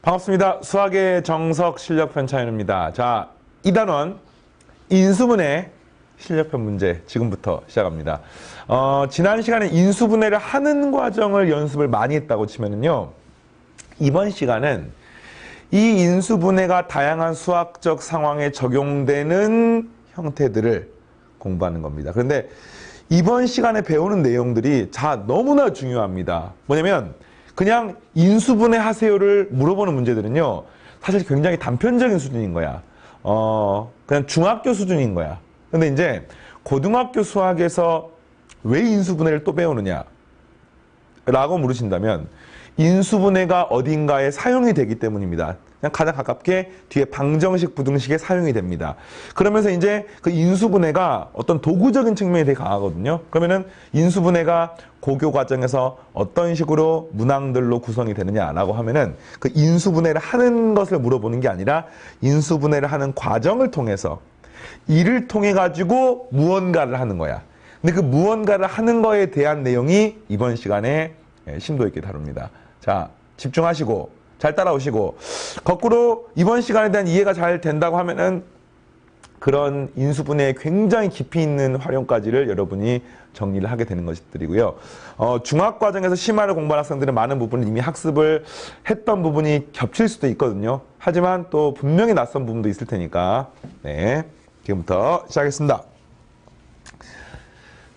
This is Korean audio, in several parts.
반갑습니다. 수학의 정석 실력편 차윤입니다. 자, 2단원 인수분해 실력편 문제 지금부터 시작합니다. 지난 시간에 인수분해를 하는 과정을 연습을 많이 했다고 치면은요. 이번 시간은 이 인수분해가 다양한 수학적 상황에 적용되는 형태들을 공부하는 겁니다. 그런데 이번 시간에 배우는 내용들이 너무나 중요합니다. 뭐냐면 그냥 인수분해 하세요를 물어보는 문제들은요. 사실 굉장히 단편적인 수준인 거야. 그냥 중학교 수준인 거야. 근데 이제 고등학교 수학에서 왜 인수분해를 또 배우느냐 라고 물으신다면 인수분해가 어딘가에 사용이 되기 때문입니다. 그냥 가장 가깝게 뒤에 방정식, 부등식에 사용이 됩니다. 그러면서 이제 그 인수분해가 어떤 도구적인 측면이 되게 강하거든요. 그러면은 인수분해가 고교 과정에서 어떤 식으로 문항들로 구성이 되느냐라고 하면은 그 인수분해를 하는 것을 물어보는 게 아니라 인수분해를 하는 과정을 통해서 이를 통해 가지고 무언가를 하는 거야. 근데 그 무언가를 하는 거에 대한 내용이 이번 시간에 심도 있게 다룹니다. 자, 집중하시고 잘 따라오시고 거꾸로 이번 시간에 대한 이해가 잘 된다고 하면은 그런 인수분해에 굉장히 깊이 있는 활용까지를 여러분이 정리를 하게 되는 것들이고요. 중학과정에서 심화를 공부한 학생들은 많은 부분을 이미 학습을 했던 부분이 겹칠 수도 있거든요. 하지만 또 분명히 낯선 부분도 있을 테니까 네, 지금부터 시작하겠습니다.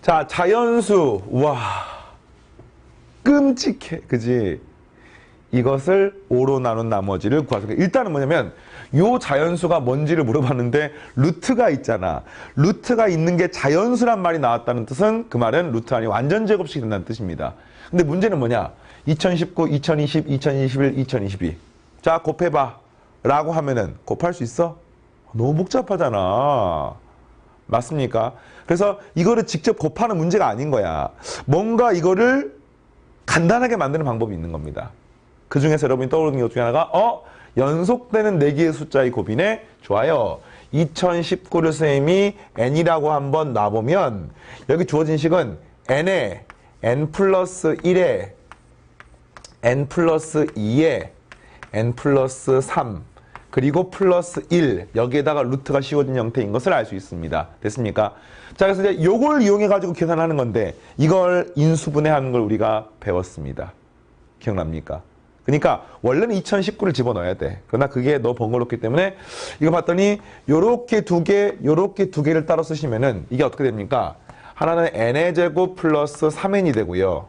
자, 자연수. 와, 끔찍해. 그지? 이것을 5로 나눈 나머지를 구하세요. 일단은 뭐냐면 요 자연수가 뭔지를 물어봤는데 루트가 있잖아. 루트가 있는 게 자연수란 말이 나왔다는 뜻은 그 말은 루트 안이 완전 제곱식이 된다는 뜻입니다. 근데 문제는 뭐냐? 2019, 2020, 2021, 2022. 자, 곱해봐 라고 하면은 곱할 수 있어? 너무 복잡하잖아. 맞습니까? 그래서 이거를 직접 곱하는 문제가 아닌 거야. 뭔가 이거를 간단하게 만드는 방법이 있는 겁니다. 그 중에서 여러분이 떠오르는 것 중에 하나가 연속되는 4개의 숫자의 곱이네. 좋아요. 2019를 선생님이 n이라고 한번 놔보면 여기 주어진 식은 n에 n 플러스 1에 n 플러스 2에 n 플러스 3 그리고 플러스 1 여기에다가 루트가 씌워진 형태인 것을 알 수 있습니다. 됐습니까? 자, 그래서 이제 요걸 이용해 가지고 계산하는 건데 이걸 인수분해하는 걸 우리가 배웠습니다. 기억납니까? 그러니까 원래는 2019를 집어넣어야 돼. 그러나 그게 너무 번거롭기 때문에 이거 봤더니 요렇게 두 개를 따로 쓰시면은 이게 어떻게 됩니까? 하나는 n의 제곱 플러스 3n이 되고요.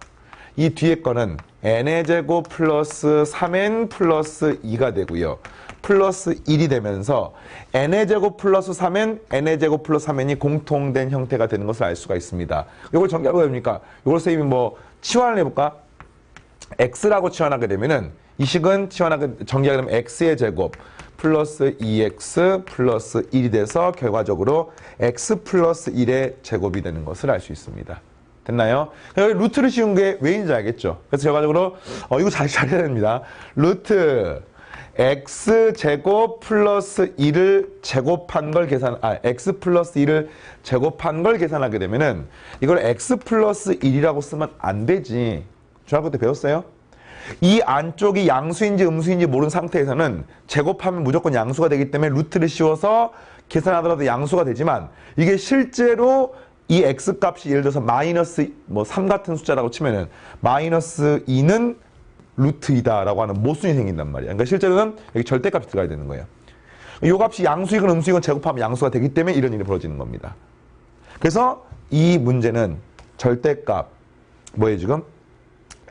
이 뒤에 거는 n의 제곱 플러스 3n 플러스 2가 되고요. 플러스 1이 되면서 n의 제곱 플러스 3n, n의 제곱 플러스 3n이 공통된 형태가 되는 것을 알 수가 있습니다. 이걸 정리하고 됩니까? 이걸 선생님이 치환을 해볼까? x라고 치환하게 되면은 이 식은 정리하게 되면 x의 제곱 플러스 2x 플러스 1이 돼서 결과적으로 x 플러스 1의 제곱이 되는 것을 알 수 있습니다. 됐나요? 여기 루트를 씌운 게 왜인지 알겠죠? 그래서 결과적으로 이거 잘해야 됩니다. 루트 x 제곱 플러스 1을 제곱한 걸 x 플러스 1을 제곱한 걸 계산하게 되면은 이걸 x 플러스 1이라고 쓰면 안 되지. 중학교 때 배웠어요? 이 안쪽이 양수인지 음수인지 모르는 상태에서는 제곱하면 무조건 양수가 되기 때문에 루트를 씌워서 계산하더라도 양수가 되지만 이게 실제로 이 x 값이 예를 들어서 마이너스 3 같은 숫자라고 치면은 마이너스 2는 루트이다 라고 하는 모순이 생긴단 말이야. 그러니까 실제로는 여기 절대값이 들어가야 되는 거예요. 이 값이 양수이건 음수이건 제곱하면 양수가 되기 때문에 이런 일이 벌어지는 겁니다. 그래서 이 문제는 절대값 뭐예요 지금?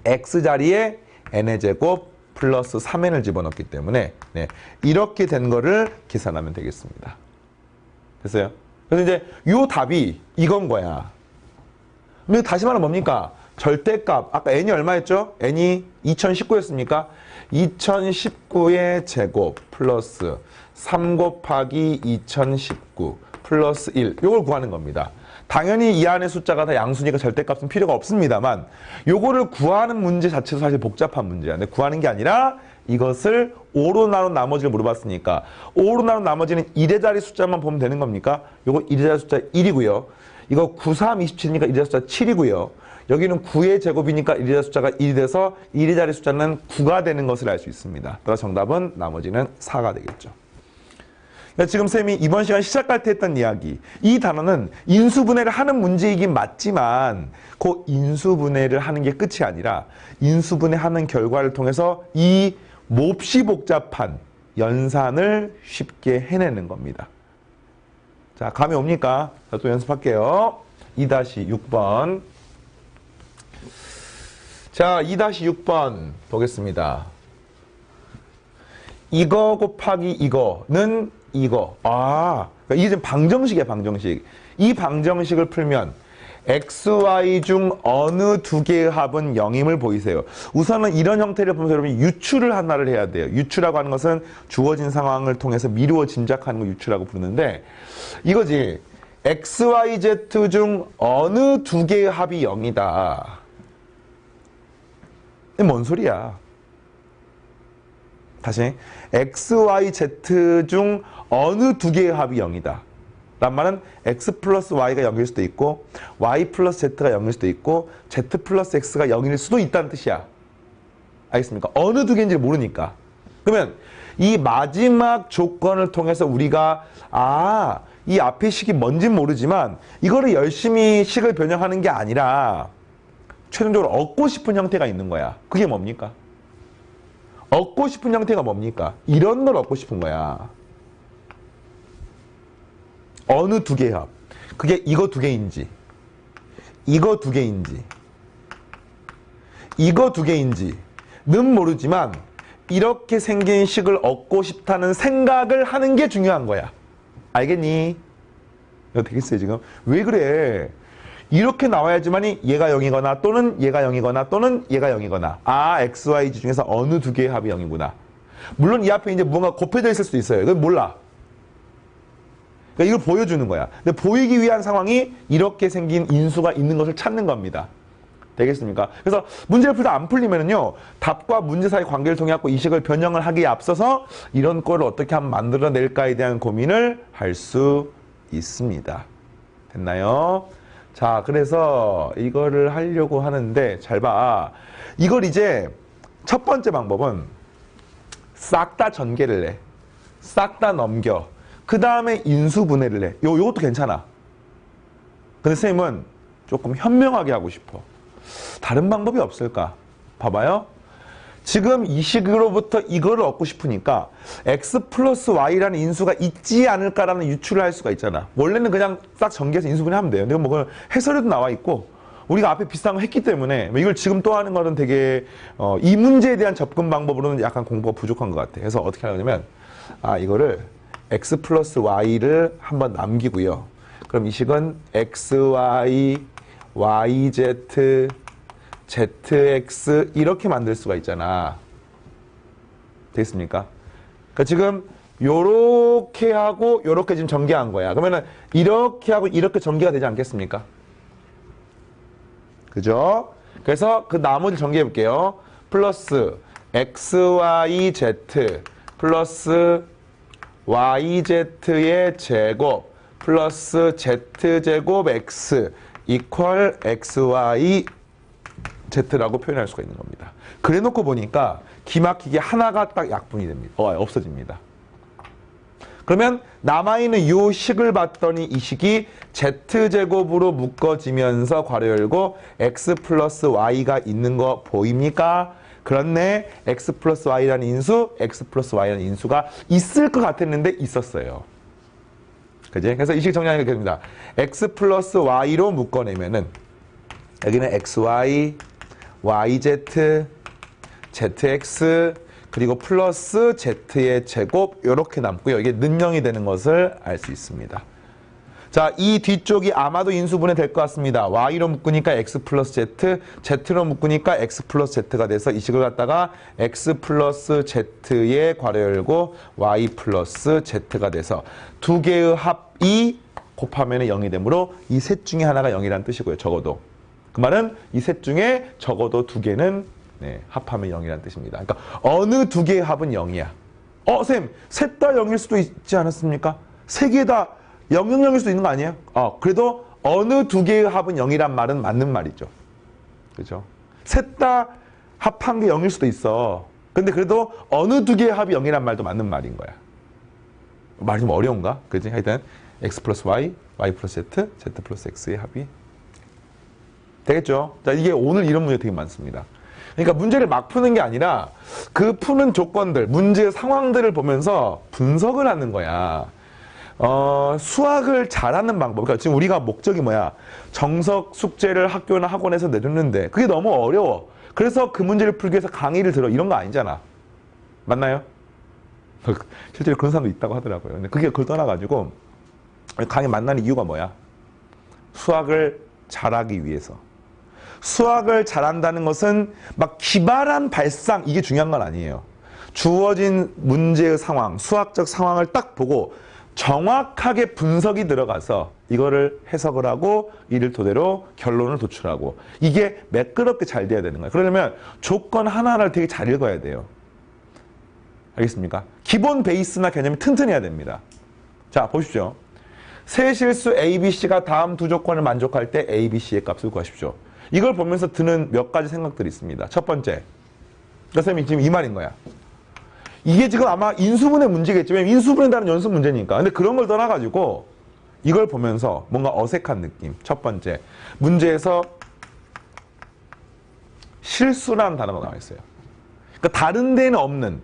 x자리에 n의 제곱 플러스 3n을 집어넣기 때문에 이렇게 된 거를 계산하면 되겠습니다. 됐어요? 그래서 이제 요 답이 이건 거야. 근데 다시 말하면 뭡니까? 절대값. 아까 n이 얼마였죠? n이 2019였습니까? 2019의 제곱 플러스 3 곱하기 2019 플러스 1. 요걸 구하는 겁니다. 당연히 이 안의 숫자가 다 양수니까 절대값은 필요가 없습니다만 요거를 구하는 문제 자체도 사실 복잡한 문제야. 근데 구하는 게 아니라 이것을 5로 나눈 나머지를 물어봤으니까 5로 나눈 나머지는 1의 자리 숫자만 보면 되는 겁니까? 요거 1의 자리 숫자 1이고요. 이거 9, 3, 27이니까 1의 자리 숫자 7이고요. 여기는 9의 제곱이니까 1의 숫자가 1이 돼서 1의 자리 숫자는 9가 되는 것을 알 수 있습니다. 따라서 정답은 나머지는 4가 되겠죠. 그러니까 지금 쌤이 이번 시간 시작할 때 했던 이야기, 이 단어는 인수분해를 하는 문제이긴 맞지만 그 인수분해를 하는 게 끝이 아니라 인수분해하는 결과를 통해서 이 몹시 복잡한 연산을 쉽게 해내는 겁니다. 자, 감이 옵니까? 자, 또 연습할게요. 2-6번. 자, 2-6번 보겠습니다. 이거 곱하기 이거는 이거. 그러니까 이게 지금 방정식이에요, 방정식. 이 방정식을 풀면 XY 중 어느 두 개의 합은 0임을 보이세요. 우선은 이런 형태를 보면서 여러분이 유추를 하나를 해야 돼요. 유추라고 하는 것은 주어진 상황을 통해서 미루어 짐작하는 걸 유추라고 부르는데, 이거지. XYZ 중 어느 두 개의 합이 0이다. 이게 뭔 소리야? 다시. XYZ 중 어느 두 개의 합이 0이다. 란 말은 X 플러스 Y가 0일 수도 있고 Y 플러스 Z가 0일 수도 있고 Z 플러스 X가 0일 수도 있다는 뜻이야. 알겠습니까? 어느 두 개인지 모르니까. 그러면 이 마지막 조건을 통해서 우리가 이 앞의 식이 뭔진 모르지만 이거를 열심히 식을 변형하는 게 아니라 최종적으로 얻고 싶은 형태가 있는 거야. 그게 뭡니까? 얻고 싶은 형태가 뭡니까? 이런 걸 얻고 싶은 거야. 어느 두 개의 합. 그게 이거 두 개인지, 이거 두 개인지, 이거 두 개인지는 모르지만 이렇게 생긴 식을 얻고 싶다는 생각을 하는 게 중요한 거야. 알겠니? 이거 되겠어요, 지금? 왜 그래? 이렇게 나와야지만이 얘가 0이거나 또는 얘가 0이거나 또는 얘가 0이거나 XYZ 중에서 어느 두 개의 합이 0이구나. 물론 이 앞에 이제 뭔가 곱해져 있을 수도 있어요. 그건 몰라. 그러니까 이걸 보여주는 거야. 근데 보이기 위한 상황이 이렇게 생긴 인수가 있는 것을 찾는 겁니다. 되겠습니까? 그래서 문제를 풀다 안 풀리면은요, 답과 문제 사이 관계를 통해 갖고 이 식을 변형을 하기에 앞서서 이런 꼴을 어떻게 하면 만들어낼까에 대한 고민을 할 수 있습니다. 됐나요? 자, 그래서 이거를 하려고 하는데 잘 봐. 이걸 이제 첫 번째 방법은 싹 다 전개를 해. 싹 다 넘겨. 그 다음에 인수분해를 해. 요것도 괜찮아. 근데 선생님은 조금 현명하게 하고 싶어. 다른 방법이 없을까? 봐봐요. 지금 이 식으로부터 이거를 얻고 싶으니까 X 플러스 Y라는 인수가 있지 않을까라는 유추를 할 수가 있잖아. 원래는 그냥 딱 전개해서 인수분해하면 돼요. 근데 뭐 해설에도 나와 있고 우리가 앞에 비슷한 거 했기 때문에 이걸 지금 또 하는 거는 되게 이 문제에 대한 접근 방법으로는 약간 공부가 부족한 것 같아. 그래서 어떻게 하냐면 이거를 X 플러스 Y를 한번 남기고요. 그럼 이 식은 XY, YZ, ZX 이렇게 만들 수가 있잖아. 됐습니까? 그러니까 지금 요렇게 하고 요렇게 지금 전개한 거야. 그러면은 이렇게 하고 이렇게 전개가 되지 않겠습니까? 그죠? 그래서 그 나머지 전개해 볼게요. 플러스 XYZ 플러스 YZ의 제곱 플러스 Z제곱 X 이퀄 XY Z라고 표현할 수가 있는 겁니다. 그래 놓고 보니까 기막히게 하나가 딱 약분이 됩니다. 없어집니다. 그러면 남아있는 이 식을 봤더니 이 식이 Z제곱으로 묶어지면서 괄호 열고 X 플러스 Y가 있는 거 보입니까? 그렇네. X 플러스 Y라는 인수, X 플러스 Y라는 인수가 있을 것 같았는데 있었어요. 그지? 그래서 이 식 정리하는 게 됩니다. X 플러스 Y로 묶어내면은 여기는 XY, YZ, ZX 그리고 플러스 Z의 제곱 이렇게 남고요. 이게 는영이 되는 것을 알 수 있습니다. 자, 이 뒤쪽이 아마도 인수분해 될 것 같습니다. Y로 묶으니까 X 플러스 Z, Z로 묶으니까 X 플러스 Z가 돼서 이 식을 갖다가 X 플러스 Z의 괄호 열고 Y 플러스 Z가 돼서 두 개의 합이 곱하면 0이 되므로 이 셋 중에 하나가 0이라는 뜻이고요. 적어도. 그 말은 이 셋 중에 적어도 두 개는 합하면 0이라는 뜻입니다. 그러니까 어느 두 개의 합은 0이야. 쌤, 셋 다 0일 수도 있지 않았습니까? 세 개 다 0, 0, 0일 수도 있는 거 아니에요? 그래도 어느 두 개의 합은 0이란 말은 맞는 말이죠. 그죠? 셋 다 합한 게 0일 수도 있어. 근데 그래도 어느 두 개의 합이 0이란 말도 맞는 말인 거야. 말이 좀 어려운가? 그지? 하여튼 x 플러스 y, y 플러스 z, z 플러스 x의 합이 되겠죠? 자, 이게 오늘 이런 문제 되게 많습니다. 그러니까 문제를 막 푸는 게 아니라 그 푸는 조건들, 문제의 상황들을 보면서 분석을 하는 거야. 수학을 잘하는 방법. 그러니까 지금 우리가 목적이 뭐야? 정석 숙제를 학교나 학원에서 내줬는데 그게 너무 어려워. 그래서 그 문제를 풀기 위해서 강의를 들어. 이런 거 아니잖아. 맞나요? 실제로 그런 사람도 있다고 하더라고요. 근데 그게 그걸 떠나가지고 강의 만나는 이유가 뭐야? 수학을 잘하기 위해서. 수학을 잘한다는 것은 막 기발한 발상, 이게 중요한 건 아니에요. 주어진 문제의 상황, 수학적 상황을 딱 보고 정확하게 분석이 들어가서 이거를 해석을 하고 이를 토대로 결론을 도출하고 이게 매끄럽게 잘 돼야 되는 거예요. 그러려면 조건 하나하나를 되게 잘 읽어야 돼요. 알겠습니까? 기본 베이스나 개념이 튼튼해야 됩니다. 자, 보십시오. 세 실수 A, B, C가 다음 두 조건을 만족할 때 A, B, C의 값을 구하십시오. 이걸 보면서 드는 몇 가지 생각들이 있습니다. 첫 번째, 선생님이 지금 이 말인 거야. 이게 지금 아마 인수분해 문제겠지만 인수분해 다른 연습 문제니까. 근데 그런 걸 떠나가지고 이걸 보면서 뭔가 어색한 느낌. 첫 번째, 문제에서 실수라는 단어가 나와 있어요. 그러니까 다른 데는 없는.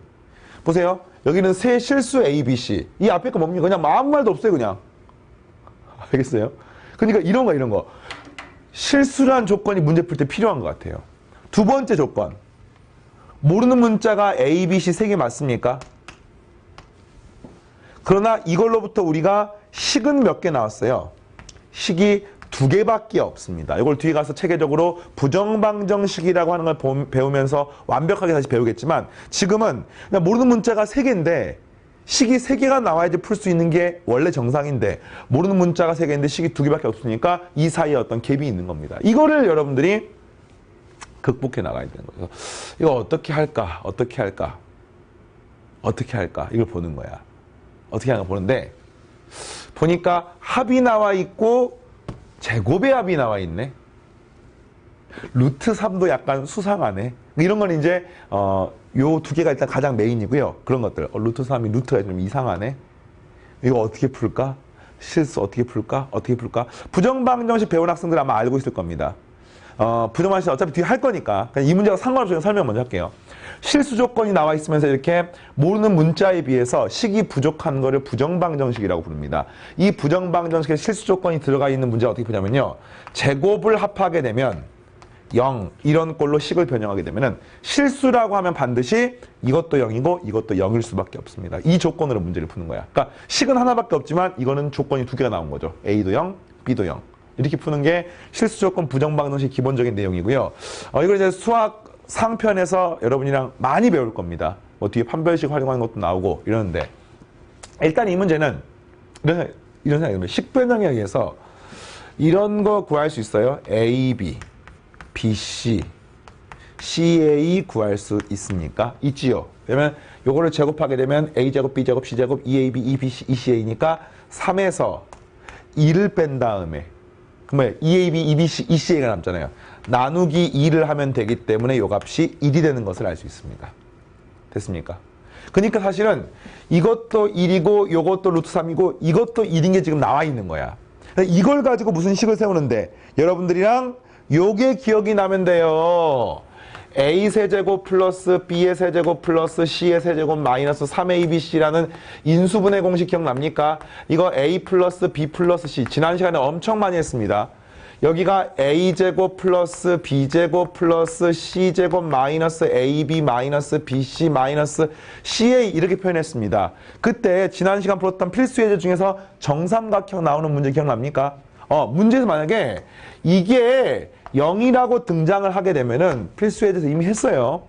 보세요. 여기는 세 실수 A, B, C. 이 앞에 거 뭡니까? 그냥 아무 말도 없어요, 그냥. 알겠어요? 그러니까 이런 거. 실수란 조건이 문제 풀 때 필요한 것 같아요. 두 번째 조건. 모르는 문자가 A, B, C 세 개 맞습니까? 그러나 이걸로부터 우리가 식은 몇 개 나왔어요? 식이 두 개밖에 없습니다. 이걸 뒤에 가서 체계적으로 부정방정식이라고 하는 걸 배우면서 완벽하게 다시 배우겠지만 지금은 그냥 모르는 문자가 세 개인데 식이 세 개가 나와야지 풀 수 있는 게 원래 정상인데 모르는 문자가 세 개인데 식이 두 개밖에 없으니까 이 사이에 어떤 갭이 있는 겁니다. 이거를 여러분들이 극복해 나가야 되는 거예요. 이거 어떻게 할까? 이걸 보는 거야. 어떻게 하는가 보는데 보니까 합이 나와 있고 제곱의 합이 나와 있네. 루트 3도 약간 수상하네. 이런 건 이제 요 두 개가 일단 가장 메인이고요. 그런 것들. 루트 3이 루트가 좀 이상하네. 이거 어떻게 풀까? 실수 어떻게 풀까? 부정방정식 배운 학생들 아마 알고 있을 겁니다. 부정방정식 어차피 뒤에 할 거니까 그냥 이 문제가 상관없이 설명 먼저 할게요. 실수 조건이 나와 있으면서 이렇게 모르는 문자에 비해서 식이 부족한 거를 부정방정식이라고 부릅니다. 이 부정방정식에 실수 조건이 들어가 있는 문제가 어떻게 푸냐면요. 제곱을 합하게 되면 0 이런 꼴로 식을 변형하게 되면은 실수라고 하면 반드시 이것도 0이고 이것도 0일 수밖에 없습니다. 이 조건으로 문제를 푸는 거야. 그러니까 식은 하나밖에 없지만 이거는 조건이 두 개가 나온 거죠. A도 0, B도 0. 이렇게 푸는 게 실수 조건 부정방정식 기본적인 내용이고요. 이걸 이제 수학 상편에서 여러분이랑 많이 배울 겁니다. 뭐 뒤에 판별식 활용하는 것도 나오고 이러는데 일단 이 문제는 이런 생각이 듭니다. 식변형에 의해서 이런 거 구할 수 있어요. A, B, B, C, C, A 구할 수 있습니까? 있지요. 그러면 요거를 제곱하게 되면 A제곱, B제곱, C제곱, 2AB, 2BC, 2CA니까 3에서 2를 뺀 다음에 그러면 2AB, 2BC, 2CA가 남잖아요. 나누기 2를 하면 되기 때문에 요 값이 1이 되는 것을 알 수 있습니다. 됐습니까? 그러니까 사실은 이것도 1이고 요것도 루트 3이고 이것도 1인 게 지금 나와 있는 거야. 이걸 가지고 무슨 식을 세우는데 여러분들이랑 요게 기억이 나면 돼요. A 세제곱 플러스 B의 세제곱 플러스 C의 세제곱 마이너스 3ABC라는 인수분해 공식 기억납니까? 이거 A 플러스 B 플러스 C 지난 시간에 엄청 많이 했습니다. 여기가 A제곱 플러스 B제곱 플러스 C제곱 마이너스 AB 마이너스 BC 마이너스 CA 이렇게 표현했습니다. 그때 지난 시간 풀었던 필수 예제 중에서 정삼각형 나오는 문제 기억납니까? 문제에서 만약에 이게 0이라고 등장을 하게 되면은 필수 예제에서 이미 했어요.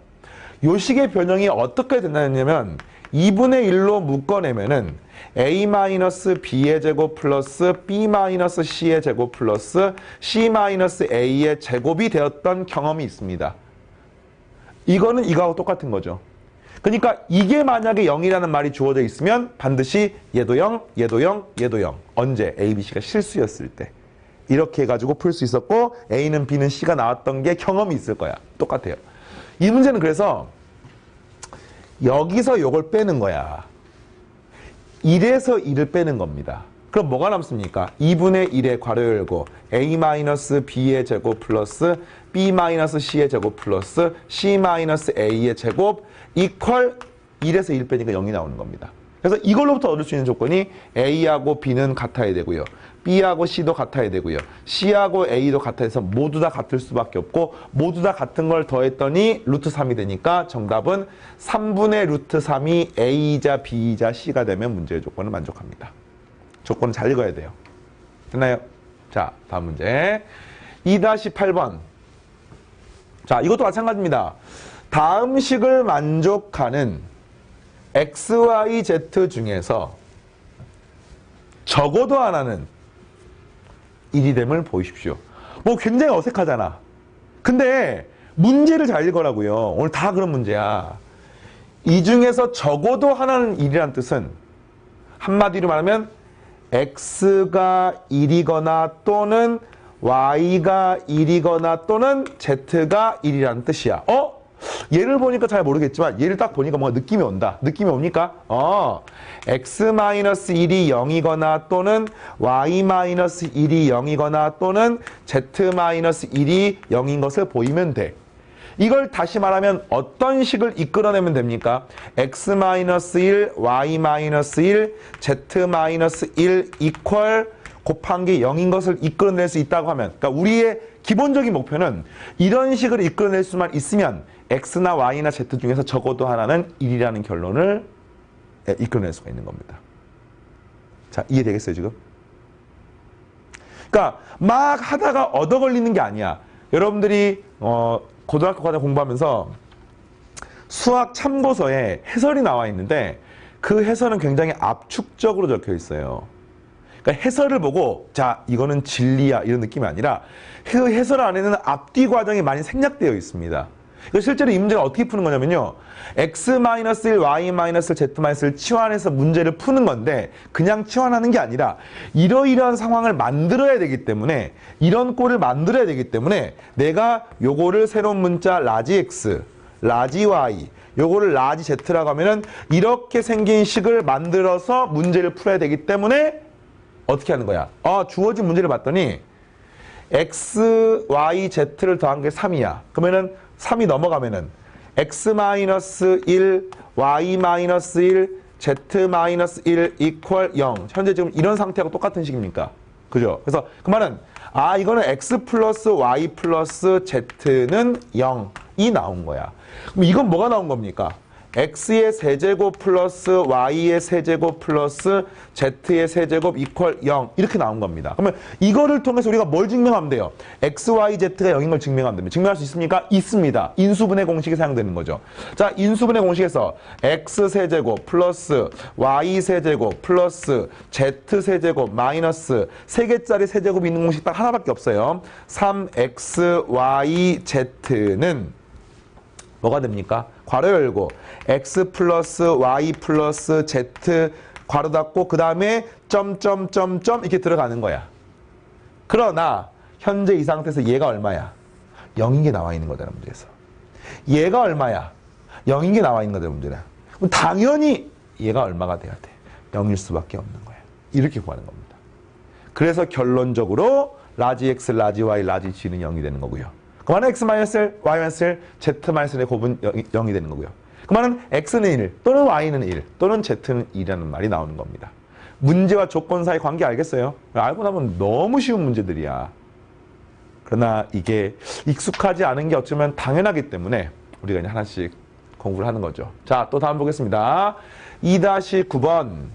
요 식의 변형이 어떻게 된다냐면 2분의 1로 묶어내면은 A-B의 제곱 플러스 B-C의 제곱 플러스 C-A의 제곱이 되었던 경험이 있습니다. 이거는 이거하고 똑같은 거죠. 그러니까 이게 만약에 0이라는 말이 주어져 있으면 반드시 얘도 0, 얘도 0, 얘도 0. 언제? A, B, C가 실수였을 때. 이렇게 해가지고 풀 수 있었고 A는 B는 C가 나왔던 게 경험이 있을 거야. 똑같아요. 이 문제는 그래서 여기서 요걸 빼는 거야. 1에서 2를 빼는 겁니다. 그럼 뭐가 남습니까? 2분의 1의 괄호 열고 A-B의 제곱 플러스 B-C의 제곱 플러스 C-A의 제곱 이퀄 1에서 1 빼니까 0이 나오는 겁니다. 그래서 이걸로부터 얻을 수 있는 조건이 A하고 B는 같아야 되고요. B하고 C도 같아야 되고요. C하고 A도 같아야 해서 모두 다 같을 수밖에 없고 모두 다 같은 걸 더했더니 루트 3이 되니까 정답은 3분의 루트 3이 A이자 B이자 C가 되면 문제의 조건을 만족합니다. 조건은 잘 읽어야 돼요. 됐나요? 자, 다음 문제. 2-8번. 자, 이것도 마찬가지입니다. 다음 식을 만족하는 X, Y, Z 중에서 적어도 하나는 1이 됨을 보이십시오. 뭐 굉장히 어색하잖아. 근데 문제를 잘 읽으라고요. 오늘 다 그런 문제야. 이 중에서 적어도 하나는 1이란 뜻은 한마디로 말하면 X가 1이거나 또는 Y가 1이거나 또는 Z가 1이라는 뜻이야. 얘를 보니까 잘 모르겠지만 얘를 딱 보니까 뭔가 느낌이 온다. 느낌이 옵니까? X-1이 0이거나 또는 Y-1이 0이거나 또는 Z-1이 0인 것을 보이면 돼. 이걸 다시 말하면 어떤 식을 이끌어내면 됩니까? X-1, Y-1, Z-1 이퀄 곱한 게 0인 것을 이끌어낼 수 있다고 하면, 그러니까 우리의 기본적인 목표는 이런 식을 이끌어낼 수만 있으면 X나 Y나 Z 중에서 적어도 하나는 1이라는 결론을 이끌어낼 수가 있는 겁니다. 자, 이해되겠어요, 지금? 그러니까 막 하다가 얻어 걸리는 게 아니야. 여러분들이 고등학교 과정 공부하면서 수학 참고서에 해설이 나와 있는데 그 해설은 굉장히 압축적으로 적혀 있어요. 그러니까 해설을 보고 자, 이거는 진리야 이런 느낌이 아니라 그 해설 안에는 앞뒤 과정이 많이 생략되어 있습니다. 실제로 이 문제를 어떻게 푸는 거냐면요. X-1, Y-1, Z-1을 치환해서 문제를 푸는 건데 그냥 치환하는 게 아니라 이러이러한 상황을 만들어야 되기 때문에 이런 꼴을 만들어야 되기 때문에 내가 요거를 새로운 문자 라지 X, 라지 Y, 요거를 라지 Z라고 하면은 이렇게 생긴 식을 만들어서 문제를 풀어야 되기 때문에 어떻게 하는 거야? 주어진 문제를 봤더니 X, Y, Z를 더한 게 3이야. 그러면은 3이 넘어가면은 X-1, Y-1, Z-1 이퀄 0. 현재 지금 이런 상태하고 똑같은 식입니까? 그죠? 그래서 그 말은 이거는 X 플러스 Y 플러스 Z는 0이 나온 거야. 그럼 이건 뭐가 나온 겁니까? X의 세제곱 플러스 Y의 세제곱 플러스 Z의 세제곱 이퀄 0 이렇게 나온 겁니다. 그러면 이거를 통해서 우리가 뭘 증명하면 돼요? X, Y, Z가 0인 걸 증명하면 됩니다. 증명할 수 있습니까? 있습니다. 인수분해 공식이 사용되는 거죠. 자, 인수분해 공식에서 X 세제곱 플러스 Y 세제곱 플러스 Z 세제곱 마이너스 3개짜리 세제곱이 있는 공식 딱 하나밖에 없어요. 3XYZ는 뭐가 됩니까? 괄호 열고 X 플러스 Y 플러스 Z 괄호 닫고 그 다음에 점점점점 이렇게 들어가는 거야. 그러나 현재 이 상태에서 얘가 얼마야? 0인 게 나와 있는 거잖아, 문제에서. 얘가 얼마야? 0인 게 나와 있는 거잖아, 문제는. 그럼 당연히 얘가 얼마가 돼야 돼? 0일 수밖에 없는 거야. 이렇게 구하는 겁니다. 그래서 결론적으로 라지 X, 라지 Y, 라지 G는 0이 되는 거고요. 그 말은 X-1, Y-1, Z-1의 곱은 0이 되는 거고요. 그 말은 X는 1, 또는 Y는 1, 또는 Z는 2라는 말이 나오는 겁니다. 문제와 조건 사이 관계 알겠어요? 알고 나면 너무 쉬운 문제들이야. 그러나 이게 익숙하지 않은 게 어쩌면 당연하기 때문에 우리가 이제 하나씩 공부를 하는 거죠. 자, 또 다음 보겠습니다. 2-9번.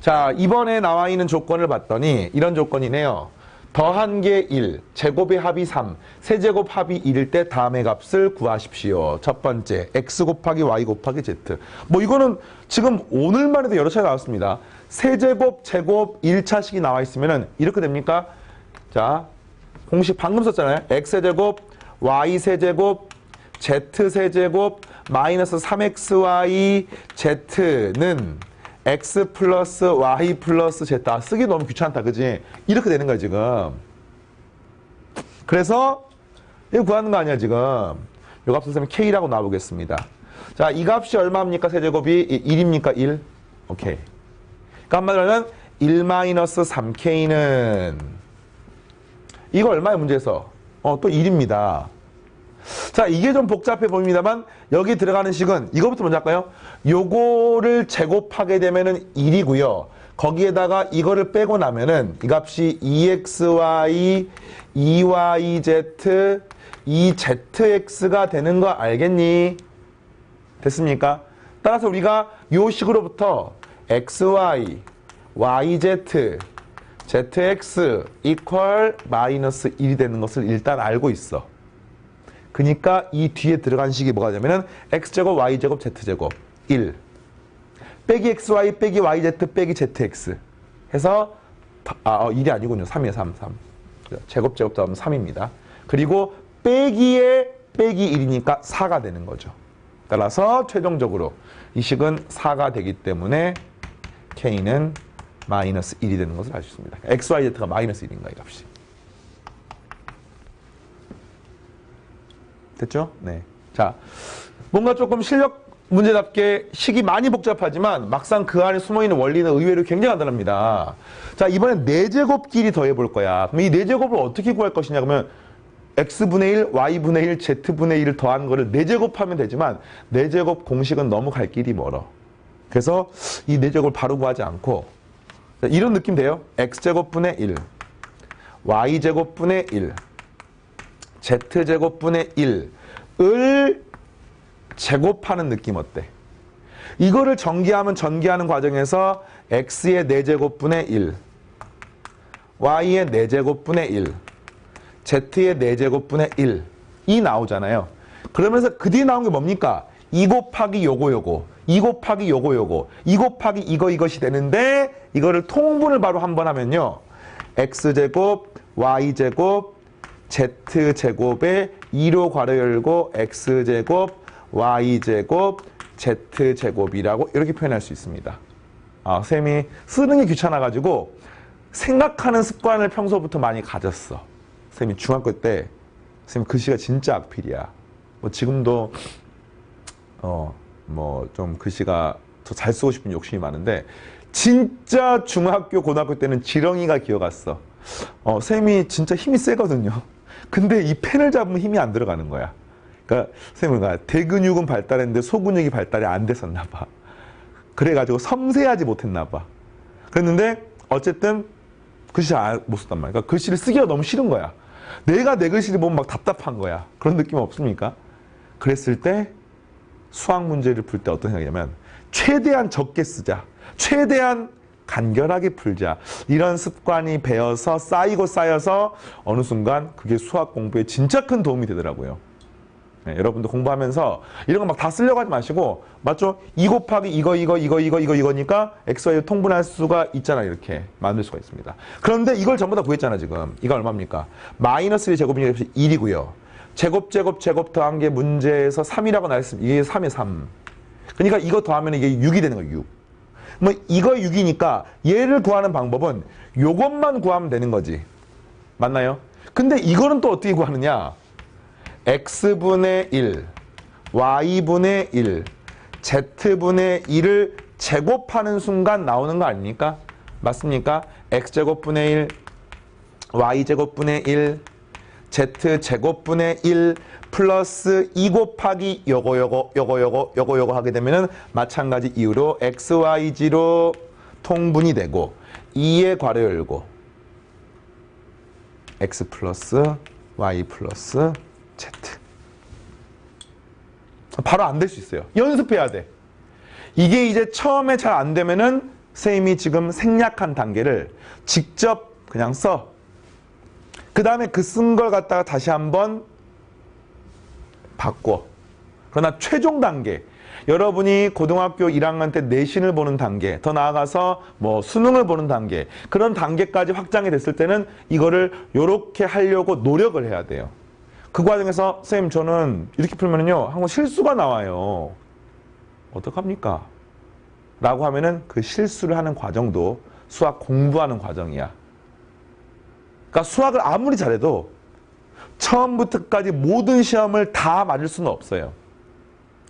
자, 이번에 나와 있는 조건을 봤더니 이런 조건이네요. 더한 게 1, 제곱의 합이 3, 세제곱 합이 1일 때 다음의 값을 구하십시오. 첫 번째, x 곱하기 y 곱하기 z. 뭐 이거는 지금 오늘만 해도 여러 차례 나왔습니다. 세제곱, 제곱, 1차식이 나와 있으면은 이렇게 됩니까? 자, 공식 방금 썼잖아요. x세제곱, y세제곱, z세제곱, 마이너스 3xy, z는 x 플러스 y 플러스 z. 쓰기 너무 귀찮다, 그지? 이렇게 되는 거야, 지금. 그래서 이거 구하는 거 아니야, 지금. 이 값을 쓰면 k라고 나와보겠습니다. 자, 이 값이 얼마입니까? 세제곱이 1입니까? 1? 오케이. 그러니까 한마디로 하면 1-3k는 이거 얼마의 문제에서? 또 1입니다. 자, 이게 좀 복잡해 보입니다만 여기 들어가는 식은 이거부터 먼저 할까요? 요거를 제곱하게 되면은 1이고요. 거기에다가 이거를 빼고 나면은 이 값이 2xy, 2yz, 2zx가 되는 거 알겠니? 됐습니까? 따라서 우리가 요 식으로부터 xy, yz, zx equal 마이너스 1이 되는 것을 일단 알고 있어. 그러니까 이 뒤에 들어간 식이 뭐가 되냐면은 x제곱, y제곱, z제곱 1 빼기 xy 빼기 yz 빼기 zx 해서 1이 아니군요. 3이에요. 3. 제곱 더하면 3입니다. 그리고 빼기에 빼기 1이니까 4가 되는 거죠. 따라서 최종적으로 이 식은 4가 되기 때문에 k는 마이너스 1이 되는 것을 알 수 있습니다. xyz가 마이너스 1인가 이 값이. 됐죠? 네. 자, 뭔가 조금 실력 문제답게 식이 많이 복잡하지만 막상 그 안에 숨어있는 원리는 의외로 굉장히 간단합니다. 자, 이번엔 4제곱끼리 더해볼 거야. 그럼 이 4제곱을 어떻게 구할 것이냐 그러면 x분의 1, y분의 1, z분의 1을 더한 거를 4제곱하면 되지만 4제곱 공식은 너무 갈 길이 멀어. 그래서 이 4제곱을 바로 구하지 않고 자, 이런 느낌 돼요. x제곱분의 1, y제곱분의 1, z제곱분의 1을 제곱하는 느낌 어때? 이거를 전개하면 전개하는 과정에서 x의 4제곱분의 1, y의 4제곱분의 1, z의 4제곱분의 1이 나오잖아요. 그러면서 그 뒤에 나온 게 뭡니까? 2 곱하기 요거 2 곱하기 요거 2 곱하기 이것이 되는데 이거를 통분을 바로 한번 하면요. x제곱, y제곱, z제곱에 2로 괄호 열고 x제곱, y제곱, z제곱이라고 이렇게 표현할 수 있습니다. 쌤이 쓰는 게 귀찮아가지고 생각하는 습관을 평소부터 많이 가졌어. 쌤이 중학교 때 쌤 글씨가 진짜 악필이야. 뭐 지금도 뭐 좀 글씨가 더 잘 쓰고 싶은 욕심이 많은데 진짜 중학교 고등학교 때는 지렁이가 기어갔어. 쌤이 진짜 힘이 세거든요. 근데 이 펜을 잡으면 힘이 안 들어가는 거야. 그러니까 쌤은 대근육은 발달했는데 소근육이 발달이 안 됐었나 봐. 그래가지고 섬세하지 못했나 봐. 그랬는데 어쨌든 글씨 잘 못 썼단 말이야. 그러니까 글씨를 쓰기가 너무 싫은 거야. 내가 내 글씨를 보면 막 답답한 거야. 그런 느낌 없습니까? 그랬을 때 수학 문제를 풀 때 어떤 생각이냐면 최대한 적게 쓰자. 최대한 간결하게 풀자. 이런 습관이 배어서 쌓여서 어느 순간 그게 수학 공부에 진짜 큰 도움이 되더라고요. 네, 여러분도 공부하면서 이런 거 막 다 쓰려고 하지 마시고 맞죠? 2 곱하기 이거니까 xy를 통분할 수가 있잖아. 이렇게 만들 수가 있습니다. 그런데 이걸 전부 다 구했잖아. 지금 이거 얼마입니까? 마이너스 1 제곱이니까 1이고요. 제곱 더한 게 문제에서 3이라고 나왔습니다. 이게 3에 3. 그러니까 이거 더하면 이게 6이 되는 거예요. 6. 뭐 이거 6이니까 얘를 구하는 방법은 요것만 구하면 되는 거지. 맞나요? 근데 이거는 또 어떻게 구하느냐? x분의 1, y분의 1, z분의 1을 제곱하는 순간 나오는 거 아닙니까? 맞습니까? x제곱분의 1, y제곱분의 1, z제곱분의 1 플러스 2 곱하기 요거 하게 되면은 마찬가지 이유로 xyz로 통분이 되고 2에 괄호 열고 x 플러스 y 플러스 z. 바로 안 될 수 있어요. 연습해야 돼. 이게 이제 처음에 잘 안 되면은 쌤이 지금 생략한 단계를 직접 그냥 써. 그 다음에 그 쓴 걸 갖다가 다시 한번 바꿔. 그러나 최종 단계, 여러분이 고등학교 1학년 때 내신을 보는 단계, 더 나아가서 뭐 수능을 보는 단계, 그런 단계까지 확장이 됐을 때는 이거를 요렇게 하려고 노력을 해야 돼요. 그 과정에서 쌤 저는 이렇게 풀면은요 항상 실수가 나와요. 어떡합니까? 라고 하면은 그 실수를 하는 과정도 수학 공부하는 과정이야. 그러니까 수학을 아무리 잘해도 처음부터 끝까지 모든 시험을 다 맞을 수는 없어요.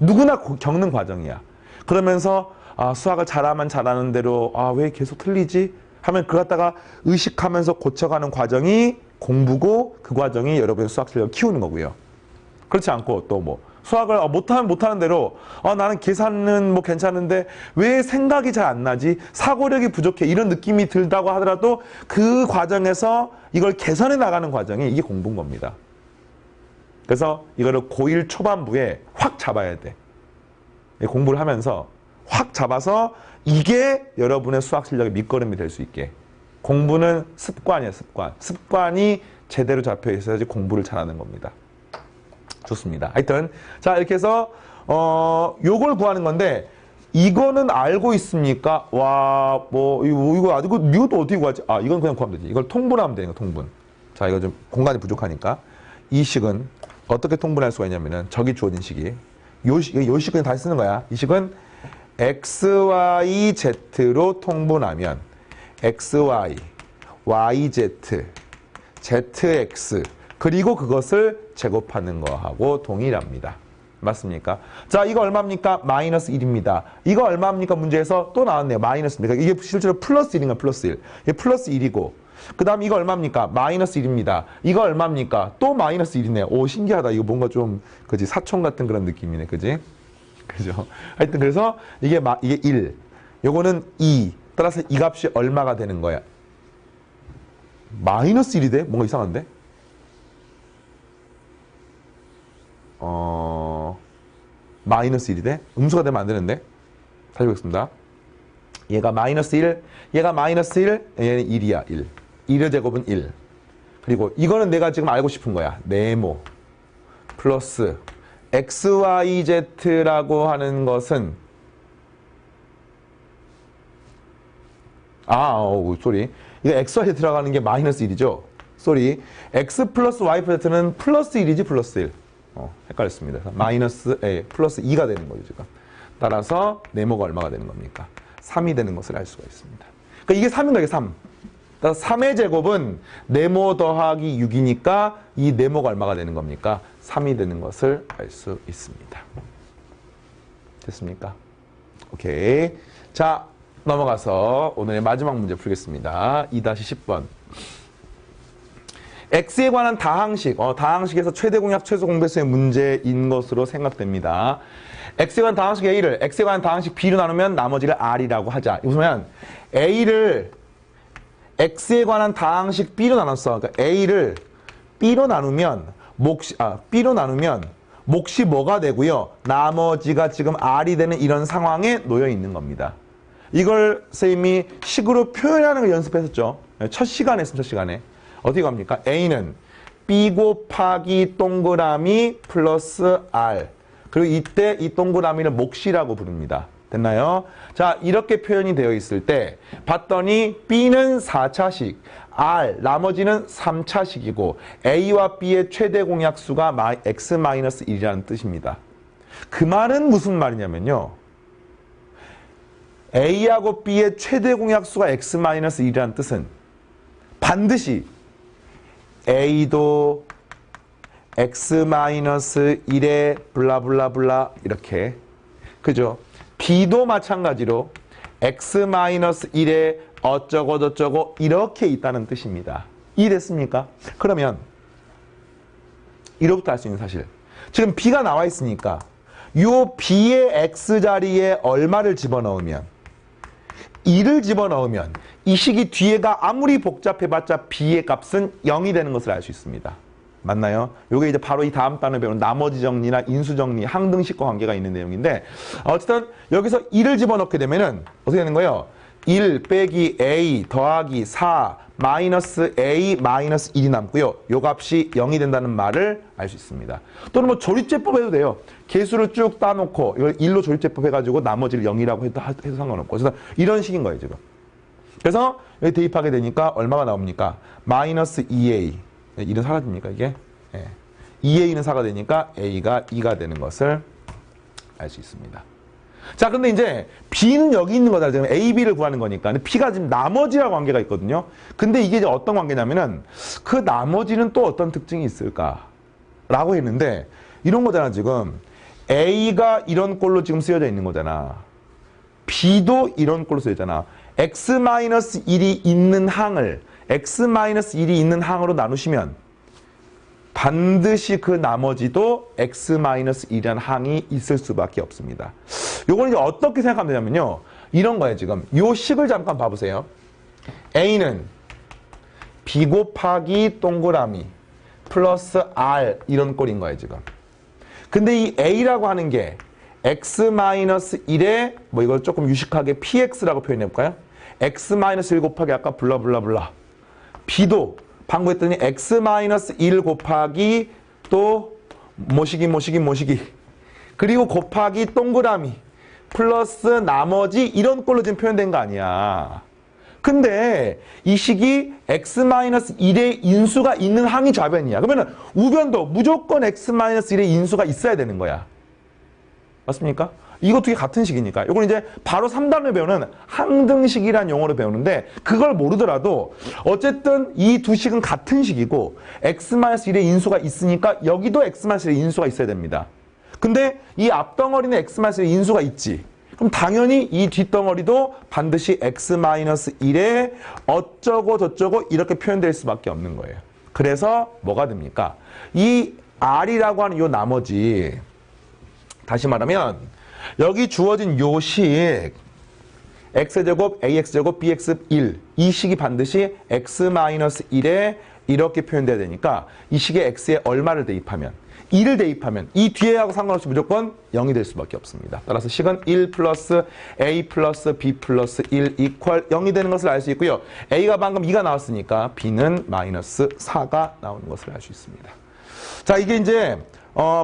누구나 겪는 과정이야. 그러면서 수학을 잘하면 잘하는 대로 왜 계속 틀리지? 하면 그걸 갖다가 의식하면서 고쳐가는 과정이 공부고 그 과정이 여러분의 수학 실력을 키우는 거고요. 그렇지 않고 또 뭐 수학을 못하면 못하는 대로 나는 계산은 뭐 괜찮은데 왜 생각이 잘 안 나지? 사고력이 부족해. 이런 느낌이 들다고 하더라도 그 과정에서 이걸 개선해 나가는 과정이 이게 공부인 겁니다. 그래서 이거를 고1 초반부에 확 잡아야 돼. 공부를 하면서 확 잡아서 이게 여러분의 수학 실력의 밑거름이 될 수 있게. 공부는 습관이야, 습관. 습관이 제대로 잡혀 있어야지 공부를 잘하는 겁니다. 좋습니다. 하여튼 자 이렇게 해서 요걸 구하는 건데 이거는 알고 있습니까? 이것도 어떻게 구하지? 이건 그냥 구하면 되지. 이걸 통분하면 되는 거, 통분. 자, 이거 좀 공간이 부족하니까 이 식은 어떻게 통분할 수가 있냐면은 저기 주어진 식이 요 식 그냥 다시 쓰는 거야. 이 식은 XYZ로 통분하면 XY, YZ, ZX 그리고 그것을 제곱하는 거하고 동일합니다. 맞습니까? 자, 이거 얼마입니까? 마이너스 1입니다. 이거 얼마입니까? 문제에서 또 나왔네요. 마이너스입니다. 이게 실제로 플러스 1인가 플러스 1. 이게 플러스 1이고 그 다음 이거 얼마입니까? 마이너스 1입니다. 이거 얼마입니까? 또 마이너스 1이네요. 오, 신기하다. 이거 뭔가 좀 그지 사촌 같은 그런 느낌이네. 그지? 그죠? 하여튼 그래서 이게 1. 요거는 2. 따라서 이 값이 얼마가 되는 거야? 마이너스 1이 돼? 뭔가 이상한데? 마이너스 1이 돼? 음수가 되면 안 되는데? 다시 보겠습니다. 얘가 마이너스 1, 얘가 마이너스 1, 얘는 1이야, 1. 1의 제곱은 1. 그리고 이거는 내가 지금 알고 싶은 거야. 네모 플러스 XYZ라고 하는 것은 쏘리. 이거 XYZ 들어가는 게 마이너스 1이죠? 쏘리. X 플러스 Y 플러스 Z는 플러스 1이지 플러스 1. 헷갈렸습니다. 마이너스 플러스 2가 되는 거죠, 지금. 따라서 네모가 얼마가 되는 겁니까? 3이 되는 것을 알 수가 있습니다. 그러니까 이게 3인가 이게 3. 따라서 3의 제곱은 네모 더하기 6이니까 이 네모가 얼마가 되는 겁니까? 3이 되는 것을 알 수 있습니다. 됐습니까? 오케이. 자, 넘어가서 오늘의 마지막 문제 풀겠습니다. 2-10번. X에 관한 다항식, 다항식에서 최대 공약, 최소 공배수의 문제인 것으로 생각됩니다. X에 관한 다항식 A를 X에 관한 다항식 B로 나누면 나머지를 R이라고 하자. 보면 A를 X에 관한 다항식 B로 나눴어. 그러니까 A를 B로 나누면 몫이 뭐가 되고요? 나머지가 지금 R이 되는 이런 상황에 놓여 있는 겁니다. 이걸 선생님이 식으로 표현하는 걸 연습했었죠. 첫 시간에 했습니다. 첫 시간에. 어떻게 갑니까? A는 B 곱하기 동그라미 플러스 R. 그리고 이때 이 동그라미를 몫이라고 부릅니다. 됐나요? 자, 이렇게 표현이 되어 있을 때 봤더니 B는 4차식, R, 나머지는 3차식이고 A와 B의 최대 공약수가 X-1이라는 뜻입니다. 그 말은 무슨 말이냐면요. A하고 B의 최대 공약수가 X-1이라는 뜻은 반드시 A도 X-1에 블라블라블라 이렇게 그죠? B도 마찬가지로 X-1에 어쩌고저쩌고 이렇게 있다는 뜻입니다. 이해됐습니까? 그러면 이로부터 알 수 있는 사실 지금 B가 나와 있으니까 요 B의 X자리에 얼마를 집어넣으면 2를 집어넣으면 이 식이 뒤에가 아무리 복잡해봤자 B의 값은 0이 되는 것을 알 수 있습니다. 맞나요? 요게 이제 바로 이 다음 단을 배우는 나머지 정리나 인수 정리, 항등식과 관계가 있는 내용인데 어쨌든 여기서 2를 집어넣게 되면은 어떻게 되는 거예요? 1 빼기 A 더하기 4 마이너스 A 마이너스 1이 남고요. 요 값이 0이 된다는 말을 알 수 있습니다. 또는 뭐 조립제법 해도 돼요. 개수를 쭉 따놓고 이걸 1로 조립제법 해가지고 나머지를 0이라고 해도 상관없고 그래서 이런 식인 거예요 지금. 그래서 여기 대입하게 되니까 얼마가 나옵니까? 마이너스 2A 1은 사라집니까 이게? 2A는 4가 되니까 A가 2가 되는 것을 알 수 있습니다. 자, 근데 이제 B는 여기 있는 거다. 지금 A, B를 구하는 거니까. 근데 B가 지금 나머지라고 관계가 있거든요. 근데 이게 이제 어떤 관계냐면은 그 나머지는 또 어떤 특징이 있을까? 라고 했는데 이런 거잖아, 지금. A가 이런 꼴로 지금 쓰여져 있는 거잖아. B도 이런 꼴로 쓰여있잖아. X-1이 있는 항을 X-1이 있는 항으로 나누시면 반드시 그 나머지도 X-1이라는 항이 있을 수밖에 없습니다. 요건 이제 어떻게 생각하면 되냐면요. 이런 거예요, 지금. 요 식을 잠깐 봐보세요. A는 B 곱하기 동그라미 플러스 R 이런 꼴인 거예요, 지금. 근데 이 A라고 하는 게 X-1에 뭐 이걸 조금 유식하게 PX라고 표현해 볼까요? X-1 곱하기 아까 블라블라블라. B도 방금 했더니 X-1 곱하기 또 모시기 그리고 곱하기 동그라미 플러스 나머지 이런 걸로 지금 표현된 거 아니야. 근데 이 식이 X-1의 인수가 있는 항이 좌변이야. 그러면 우변도 무조건 X-1의 인수가 있어야 되는 거야. 맞습니까? 이거 두 개 같은 식이니까. 이건 이제 바로 3단을 배우는 항등식이란 용어를 배우는데 그걸 모르더라도 어쨌든 이 두 식은 같은 식이고 X-1의 인수가 있으니까 여기도 X-1의 인수가 있어야 됩니다. 근데 이 앞덩어리는 X-1의 인수가 있지. 그럼 당연히 이 뒷덩어리도 반드시 X-1에 어쩌고 저쩌고 이렇게 표현될 수밖에 없는 거예요. 그래서 뭐가 됩니까? 이 R이라고 하는 요 나머지 다시 말하면 여기 주어진 요 식 x제곱, ax제곱, bx1 이 식이 반드시 x-1에 이렇게 표현돼야 되니까 이 식에 x에 얼마를 대입하면 2를 대입하면 이 뒤에하고 상관없이 무조건 0이 될 수밖에 없습니다. 따라서 식은 1 플러스 a 플러스 b 플러스 1 이퀄 0이 되는 것을 알 수 있고요. a가 방금 2가 나왔으니까 b는 마이너스 4가 나오는 것을 알 수 있습니다. 자, 이게 이제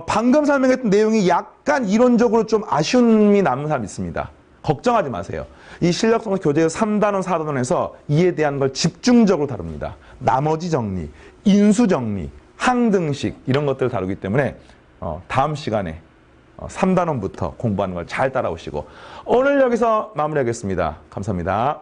방금 설명했던 내용이 약간 이론적으로 좀 아쉬움이 남는 사람이 있습니다. 걱정하지 마세요. 이 실력성 교재의 3단원, 4단원에서 이에 대한 걸 집중적으로 다룹니다. 나머지 정리, 인수 정리, 항등식 이런 것들을 다루기 때문에 다음 시간에 3단원부터 공부하는 걸 잘 따라오시고 오늘 여기서 마무리하겠습니다. 감사합니다.